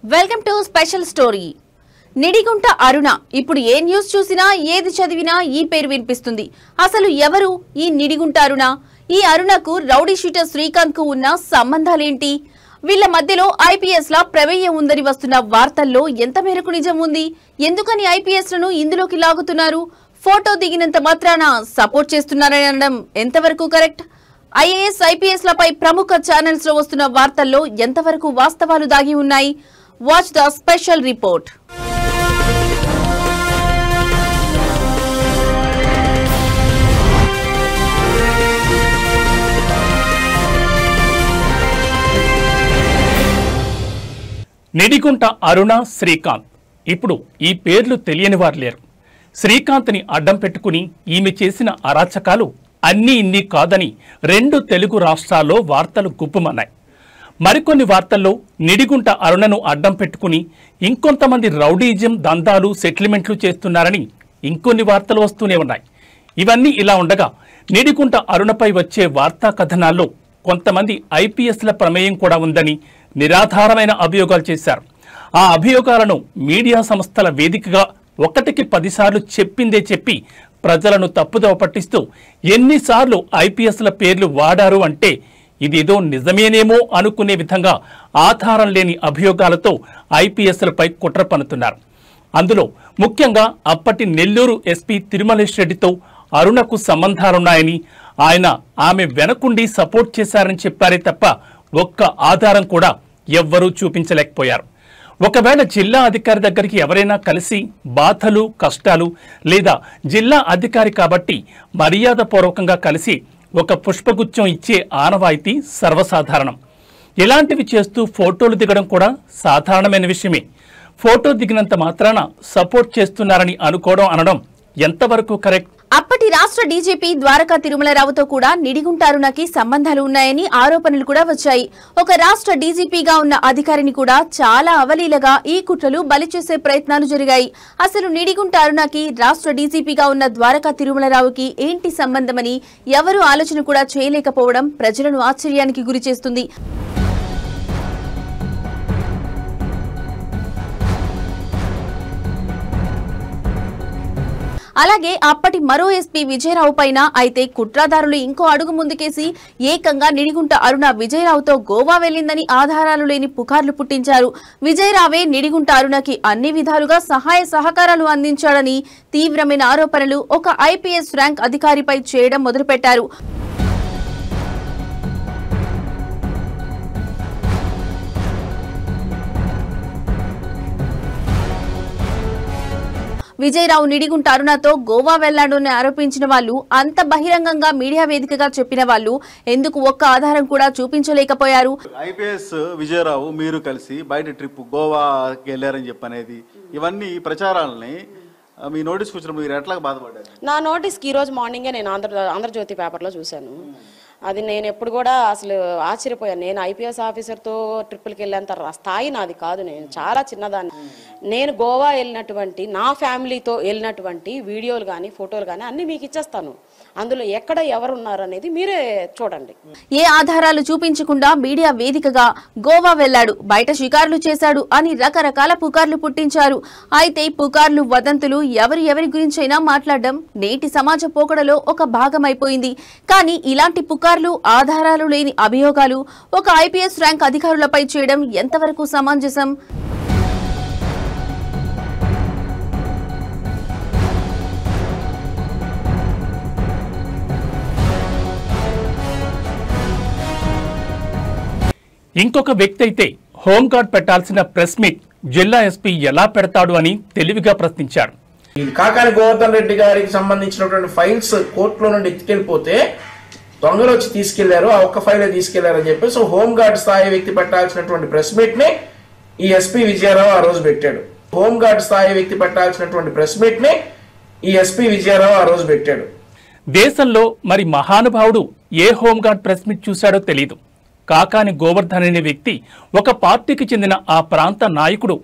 Welcome to special story. Nidigunta Aruna ఇప్పుడు ఏ news చూసినా ఏది చదివినా ఈ పేరు వినిపిస్తుంది. అసలు ఎవరు ఈ నిడిగుంట అరుణ? ఈ అరుణకు రౌడీ షీటర్ శ్రీకాంత్ కు ఉన్న సంబంధాలేంటి? వీళ్ల మధ్యలో ఐపీఎస్ లా ప్రమేయం ఉందని వస్తున్న వార్తల్లో ఎంత మేరకు నిజం ఉంది? ఎందుకని ఐపీఎస్ లను ఇందులోకి లాగుతున్నారు? ఫోటో దిగినంత మాత్రాన సపోర్ట్ చేస్తున్నారని అనడం ఎంతవరకు కరెక్ట్? ఐఏఎస్ ఐపీఎస్ లపై ప్రముఖ ఛానల్స్ లో వస్తున్న వార్తల్లో ఎంతవరకు వాస్తవాలు దాగి ఉన్నాయి? Watch the special report. Nidigunta Aruna, Srikanth. ఇప్పుడు ఈ పేర్లు తెలియని వారు లేరు. శ్రీకాంత్ని అడ్డం పెట్టుకుని ఈమె చేసిన అరాచకాలు అన్నీ ఇన్ని కాదని 2 తెలుగు రాష్ట్రాల్లో వార్తలు గుప్పుమన్నాయి. మరికొన్ని వార్తల్లో నిడిగుంట అరుణను అడ్డం పెట్టుకుని ఇంకొంతమంది రౌడీజం దందాలు సెటిల్మెంట్లు చేస్తున్నారని ఇంకొన్ని వార్తలు వస్తూనే ఉన్నాయి. ఇవన్నీ ఇలా ఉండగా నిడిగుంట అరుణపై వచ్చే వార్తా కథనాల్లో కొంతమంది ఐపీఎస్ల ప్రమేయం కూడా ఉందని నిరాధారమైన అభియోగాలు చేశారు. ఆ అభియోగాలను మీడియా సంస్థల వేదికగా 1కి 10 సార్లు చెప్పిందే చెప్పి ప్రజలను తప్పుదోవ పట్టిస్తూ ఎన్నిసార్లు ఐపీఎస్ల పేర్లు వాడారు అంటే ఇదేదో నిజమేనేమో అనుకునే విధంగా ఆధారం లేని అభియోగాలతో ఐపీఎస్లపై కుట్ర పన్నుతున్నారు. అందులో ముఖ్యంగా అప్పటి నెల్లూరు ఎస్పీ తిరుమలేష్ రెడ్డితో అరుణకు సంబంధాలున్నాయని, ఆయన ఆమె వెనకుండి సపోర్ట్ చేశారని చెప్పారే తప్ప ఒక్క ఆధారం కూడా ఎవ్వరూ చూపించలేకపోయారు. ఒకవేళ జిల్లా అధికారి దగ్గరికి ఎవరైనా కలిసి బాధలు కష్టాలు లేదా జిల్లా అధికారి కాబట్టి మర్యాదపూర్వకంగా కలిసి ఒక పుష్పగుచ్చం ఇచ్చే ఆనవాయితీ సర్వసాధారణం. ఇలాంటివి చేస్తూ ఫోటోలు దిగడం కూడా సాధారణమైన విషయమే. ఫోటో దిగినంత మాత్రాన సపోర్ట్ చేస్తున్నారని అనుకోవడం అనడం ఎంతవరకు కరెక్ట్? అప్పటి రాష్ట్ర డీజీపీ ద్వారకా తిరుమలరావుతో కూడా నిడిగుంట అరుణకి సంబంధాలు ఉన్నాయని ఆరోపణలు కూడా వచ్చాయి. ఒక రాష్ట్ర డీజీపీగా ఉన్న అధికారిని కూడా చాలా అవలీలగా ఈ కుట్రలు బలి చేసే ప్రయత్నాలు జరిగాయి. అసలు నిడిగుంట అరుణకి రాష్ట్ర డీజీపీగా ఉన్న ద్వారకా తిరుమలరావుకి ఏంటి సంబంధమని ఎవరూ ఆలోచన కూడా చేయలేకపోవడం ప్రజలను ఆశ్చర్యానికి గురిచేస్తుంది. అలాగే అప్పటి మరో ఎస్పీ విజయరావు పైన అయితే కుట్రదారులు ఇంకో అడుగు ముందుకేసి ఏకంగా నిడిగుంట అరుణ విజయరావుతో గోవా వెళ్లిందని ఆధారాలు లేని పుకార్లు పుట్టించారు. విజయరావే నిడిగుంట అరుణకి అన్ని విధాలుగా సహాయ సహకారాలు అందించాడని తీవ్రమైన ఆరోపణలు ఒక ఐపీఎస్ ర్యాంక్ అధికారిపై చేయడం మొదలుపెట్టారు. విజయరావు నిడిగుంట అరుణతో గోవా వెళ్లాడని ఆరోపించిన వాళ్ళు, అంత బహిరంగంగా మీడియా వేదికగా చెప్పిన వాళ్ళు ఎందుకు ఒక్క ఆధారం కూడా చూపించలేకపోయారు? ఐపీఎస్ విజయరావు మీరు కలిసి బయట ట్రిప్ గోవాకి వెళ్ళారని చెప్పనేది ఇవన్నీ ప్రచారాలని మీ నోటీస్కి వచ్చినప్పుడు మీరు ఎట్లా బాధపడ్డారు? నా నోటీస్కి ఈరోజు మార్నింగే నేను ఆంధ్రజ్యోతి పేపర్లో చూశాను. అది నేను ఎప్పుడు కూడా అసలు ఆశ్చర్యపోయాను. నేను ఐపీఎస్ ఆఫీసర్తో ట్రిప్పులకి వెళ్ళేంత స్థాయి నాది కాదు. నేను చాలా చిన్నదాన్ని. నేను గోవా వెళ్ళినటువంటి నా ఫ్యామిలీతో వెళ్ళినటువంటి వీడియోలు కానీ ఫోటోలు కానీ అన్నీ మీకు ఇచ్చేస్తాను. అందులో ఎక్కడ ఎవరు ఉన్నారు అనేది మీరే చూడండి. ఏ ఆధారాలు చూపించకుండా మీడియా వేదికగా గోవా వెళ్లాడు, బయట షికారులు చేశాడు అని రకరకాల పుకార్లు పుట్టించారు. అయితే పుకార్లు వదంతులు ఎవరి గురించైనా మాట్లాడడం నేటి సమాజ పోకడలో ఒక భాగమైపోయింది. కానీ ఇలాంటి పుకార్లు, ఆధారాలు లేని అభియోగాలు ఒక ఐపీఎస్ ర్యాంక్ అధికారులపై చేయడం ఎంతవరకు సమంజసం? ఇంకొక వ్యక్తి అయితే హోంగార్డ్ పెట్టాల్సిన ప్రెస్ మీట్ జిల్లా ఎస్పీ ఎలా పెడతాడు అని తెలివిగా ప్రశ్నించారు. కాకాని గోవర్ధన్ రెడ్డి గారికి సంబంధించినటువంటి ఫైల్స్ కోర్టులో నుండి ఎత్తుకెళ్ళిపోతే దొంగలు వచ్చి తీసుకెళ్లారు, ఆ ఒక్క ఫైలే తీసుకెళ్లారని చెప్పి సో హోంగార్డ్ స్థాయి వ్యక్తి పెట్టాల్సినటువంటి ప్రెస్ మీట్ ని ఈ ఎస్పీ విజయరావు ఆ రోజు పెట్టాడు. హోంగార్డ్ స్థాయి వ్యక్తి పెట్టాల్సినటువంటి ప్రెస్ మీట్ ని ఈ ఎస్పీ విజయరావు ఆ రోజు పెట్టాడు. దేశంలో మరి మహానుభావుడు ఏ హోంగార్డ్ ప్రెస్ మీట్ చూశాడో తెలియదు. కాకాని గోవర్ధన్ అనే వ్యక్తి ఒక పార్టీకి చెందిన ఆ ప్రాంత నాయకుడు.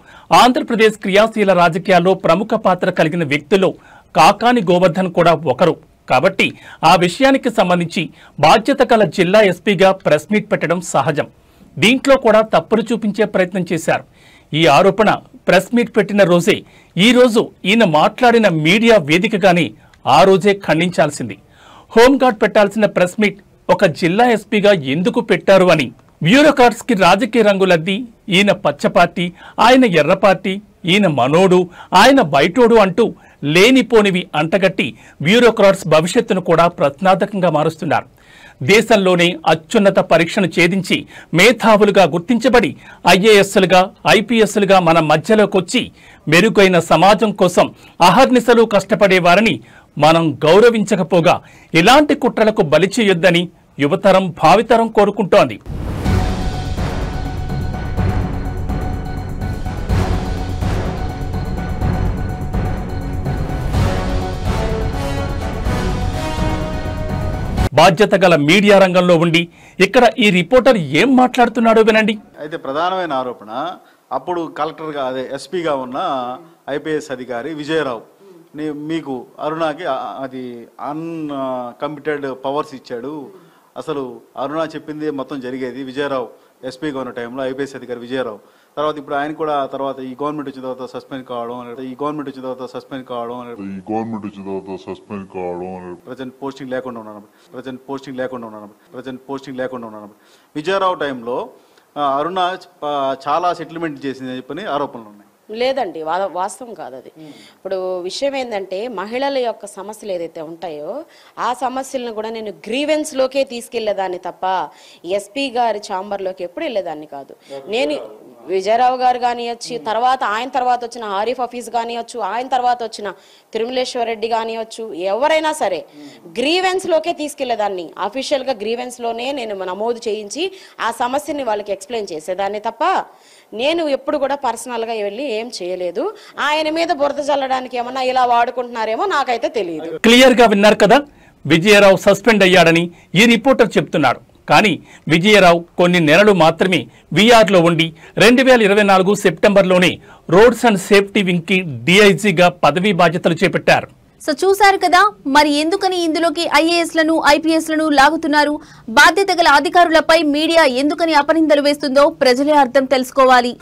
ఆంధ్రప్రదేశ్ క్రియాశీల రాజకీయాల్లో ప్రముఖ పాత్ర కలిగిన వ్యక్తుల్లో కాకాని గోవర్ధన్ కూడా ఒకరు. కాబట్టి ఆ విషయానికి సంబంధించి బాధ్యత గల జిల్లా ఎస్పీగా ప్రెస్ మీట్ పెట్టడం సహజం. దీంట్లో కూడా తప్పులు చూపించే ప్రయత్నం చేశారు. ఈ ఆరోపణ ప్రెస్ మీట్ పెట్టిన రోజే ఈ రోజు ఈయన మాట్లాడిన మీడియా వేదికగానే ఆ రోజే ఖండించాల్సింది. హోంగార్డ్ పెట్టాల్సిన ప్రెస్ మీట్ ఒక జిల్లా ఎస్పీగా ఎందుకు పెట్టారు అని బ్యూరోక్రాట్స్ కి రాజకీయ రంగులద్ది ఈయన పచ్చ పార్టీ, ఆయన ఎర్ర పార్టీ, ఈయన మనోడు, ఆయన బయటోడు అంటూ లేనిపోనివి అంటగట్టి బ్యూరోక్రాట్స్ భవిష్యత్తును కూడా ప్రశ్నార్థకంగా మారుస్తున్నారు. దేశంలోనే అత్యున్నత పరీక్షను ఛేదించి మేధావులుగా గుర్తించబడి ఐఏఎస్లుగా ఐపీఎస్లుగా మన మధ్యలోకొచ్చి మెరుగైన సమాజం కోసం అహర్నిశలు కష్టపడేవారని మనం గౌరవించకపోగా ఇలాంటి కుట్రలకు బలి చేయొద్దని యువతరం భావితరం కోరుకుంటోంది. బాధ్యత గల మీడియా రంగంలో ఉండి ఇక్కడ ఈ రిపోర్టర్ ఏం మాట్లాడుతున్నాడో వినండి. అయితే ప్రధానమైన ఆరోపణ అప్పుడు కలెక్టర్గా అదే ఎస్పీగా ఉన్న ఐపీఎస్ అధికారి విజయరావు మీకు అరుణకి అది అన్కంప్లీటెడ్ పవర్స్ ఇచ్చాడు. అసలు అరుణ చెప్పింది మొత్తం జరిగేది. విజయరావు ఎస్పీగా ఉన్న టైంలో ఐపీఎస్ అధికారి విజయరావు తర్వాత ఇప్పుడు ఆయన కూడా తర్వాత ఈ గవర్నమెంట్ వచ్చిన తర్వాత సస్పెండ్ కావడం ప్రజెంట్ పోస్టింగ్ లేకుండా ఉన్నాను. విజయరావు టైంలో అరుణ చాలా సెటిల్మెంట్ చేసిందని చెప్పని ఆరోపణలు ఉన్నాయి. లేదండి, వాస్తవం కాదు అది. ఇప్పుడు విషయం ఏంటంటే మహిళల యొక్క సమస్యలు ఏదైతే ఉంటాయో ఆ సమస్యలను కూడా నేను గ్రీవెన్స్లోకే తీసుకెళ్లేదాన్ని తప్ప ఎస్పీ గారి ఛాంబర్లోకి ఎప్పుడు వెళ్ళేదాన్ని కాదు. నేను విజయరావు గారు కానివచ్చు, ఆయన తర్వాత వచ్చిన ఆరిఫ్ హఫీజ్ కానివచ్చు, ఆయన తర్వాత వచ్చిన తిరుమలేశ్వర రెడ్డి కానివచ్చు, ఎవరైనా సరే గ్రీవెన్స్లోకే తీసుకెళ్లేదాన్ని. అఫీషియల్గా గ్రీవెన్స్లోనే నేను నమోదు చేయించి ఆ సమస్యని వాళ్ళకి ఎక్స్ప్లెయిన్ చేసేదాన్ని తప్ప నేను ఎప్పుడు కూడా పర్సనల్గా వెళ్ళి ఏం చేయలేదు. ఆయన మీద బురద చల్లడానికి ఏమన్నా ఇలా వాడుకుంటున్నారేమో నాకైతే తెలియదు. క్లియర్ గా విన్నారు కదా, విజయరావు సస్పెండ్ అయ్యాడని ఈ రిపోర్టర్ చెప్తున్నాడు. కానీ విజయరావు కొన్ని నెలలు మాత్రమే విఆర్లో ఉండి 2024 సెప్టెంబర్లోనే రోడ్స్ అండ్ సేఫ్టీ వింగ్ కి డిఐజీగా పదవీ బాధ్యతలు చేపట్టారు. సో చూశారు కదా, మరి ఎందుకని ఇందులోకి ఐఏఎస్లను ఐపీఎస్లను లాగుతున్నారు? బాధ్యత గల అధికారులపై మీడియా ఎందుకని అపనిందలు వేస్తుందో ప్రజలే అర్థం తెలుసుకోవాలి.